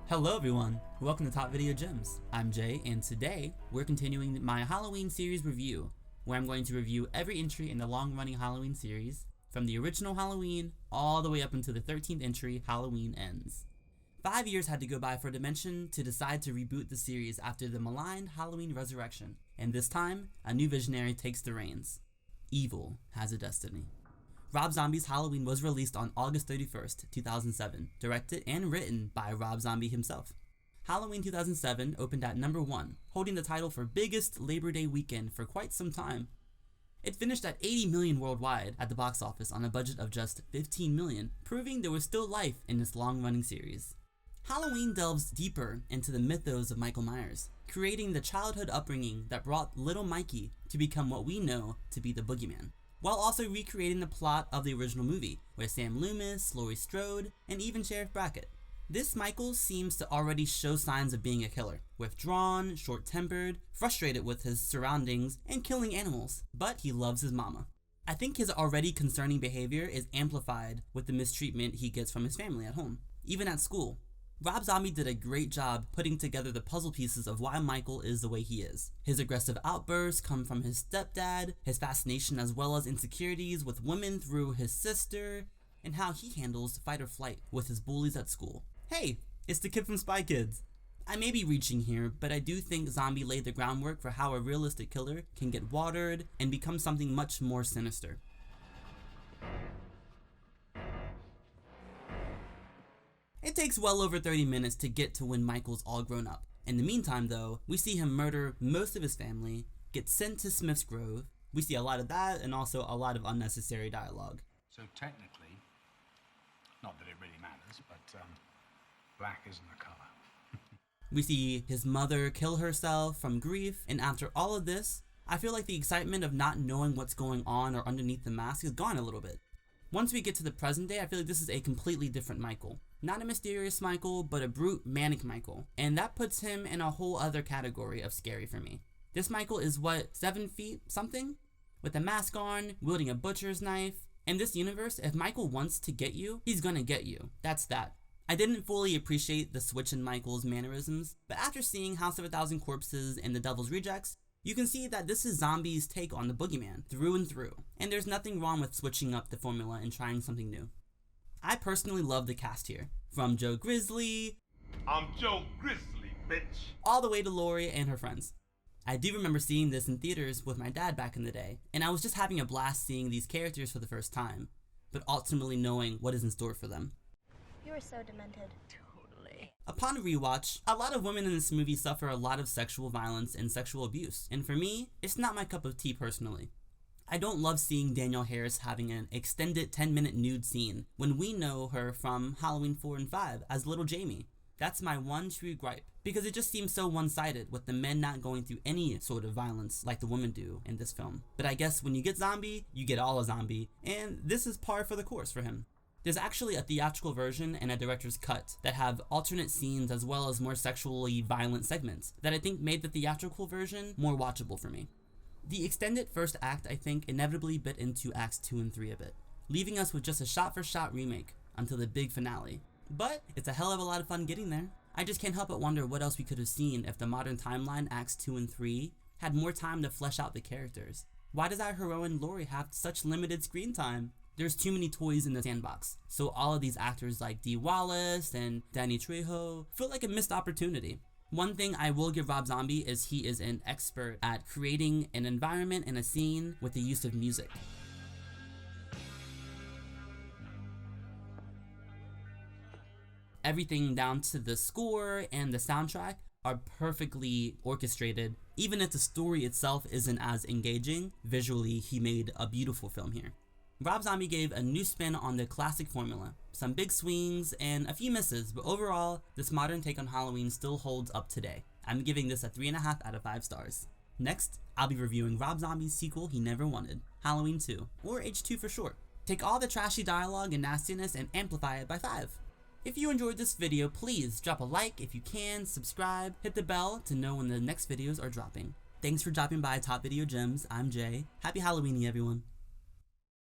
Hello everyone, welcome to Top Video Gems. I'm Jay, and today we're continuing my Halloween series review, where I'm going to review every entry in the long-running Halloween series, from the original Halloween all the way up until the 13th entry, Halloween Ends. 5 years had to go by for Dimension to decide to reboot the series after the maligned Halloween Resurrection, and this time, a new visionary takes the reins. Evil has a destiny. Rob Zombie's Halloween was released on August 31st, 2007, directed and written by Rob Zombie himself. Halloween 2007 opened at number 1, holding the title for biggest Labor Day weekend for quite some time. It finished at 80 million worldwide at the box office on a budget of just 15 million, proving there was still life in this long-running series. Halloween delves deeper into the mythos of Michael Myers, creating the childhood upbringing that brought little Mikey to become what we know to be the boogeyman, while also recreating the plot of the original movie, with Sam Loomis, Laurie Strode, and even Sheriff Brackett. This Michael seems to already show signs of being a killer, withdrawn, short-tempered, frustrated with his surroundings, and killing animals, but he loves his mama. I think his already concerning behavior is amplified with the mistreatment he gets from his family at home, even at school. Rob Zombie did a great job putting together the puzzle pieces of why Michael is the way he is. His aggressive outbursts come from his stepdad, his fascination as well as insecurities with women through his sister, and how he handles fight or flight with his bullies at school. Hey, it's the kid from Spy Kids. I may be reaching here, but I do think Zombie laid the groundwork for how a realistic killer can get watered and become something much more sinister. It takes well over 30 minutes to get to when Michael's all grown up. In the meantime though, we see him murder most of his family, get sent to Smith's Grove. We see a lot of that and also a lot of unnecessary dialogue. So technically, not that it really matters, but black isn't a color. We see his mother kill herself from grief, and after all of this, I feel like the excitement of not knowing what's going on or underneath the mask is gone a little bit. Once we get to the present day, I feel like this is a completely different Michael. Not a mysterious Michael, but a brute, manic Michael. And that puts him in a whole other category of scary for me. This Michael is what, 7 feet something? With a mask on, wielding a butcher's knife. In this universe, if Michael wants to get you, he's gonna get you. That's that. I didn't fully appreciate the switch in Michael's mannerisms, but after seeing House of a Thousand Corpses and The Devil's Rejects, you can see that this is Zombie's take on the boogeyman, through and through, and there's nothing wrong with switching up the formula and trying something new. I personally love the cast here, from Joe Grizzly, I'm Joe Grizzly, bitch, all the way to Laurie and her friends. I do remember seeing this in theaters with my dad back in the day, and I was just having a blast seeing these characters for the first time, but ultimately knowing what is in store for them. You were so demented. Totally. Upon rewatch, a lot of women in this movie suffer a lot of sexual violence and sexual abuse, and for me, it's not my cup of tea personally. I don't love seeing Danielle Harris having an extended 10-minute nude scene when we know her from Halloween 4 and 5 as Little Jamie. That's my one true gripe, because it just seems so one-sided with the men not going through any sort of violence like the women do in this film. But I guess when you get Zombie, you get all a Zombie, and this is par for the course for him. There's actually a theatrical version and a director's cut that have alternate scenes as well as more sexually violent segments that I think made the theatrical version more watchable for me. The extended first act, I think, inevitably bit into acts 2 and 3 a bit, leaving us with just a shot-for-shot remake until the big finale. But it's a hell of a lot of fun getting there. I just can't help but wonder what else we could have seen if the modern timeline acts 2 and 3 had more time to flesh out the characters. Why does our heroine Laurie have such limited screen time? There's too many toys in the sandbox, so all of these actors like Dee Wallace and Danny Trejo feel like a missed opportunity. One thing I will give Rob Zombie is he is an expert at creating an environment and a scene with the use of music. Everything down to the score and the soundtrack are perfectly orchestrated. Even if the story itself isn't as engaging, visually he made a beautiful film here. Rob Zombie gave a new spin on the classic formula, some big swings and a few misses, but overall, this modern take on Halloween still holds up today. I'm giving this a 3.5 out of 5 stars. Next, I'll be reviewing Rob Zombie's sequel he never wanted, Halloween 2, or H2 for short. Take all the trashy dialogue and nastiness and amplify it by 5. If you enjoyed this video, please drop a like if you can, subscribe, hit the bell to know when the next videos are dropping. Thanks for dropping by Top Video Gems, I'm Jay. Happy Halloween, everyone.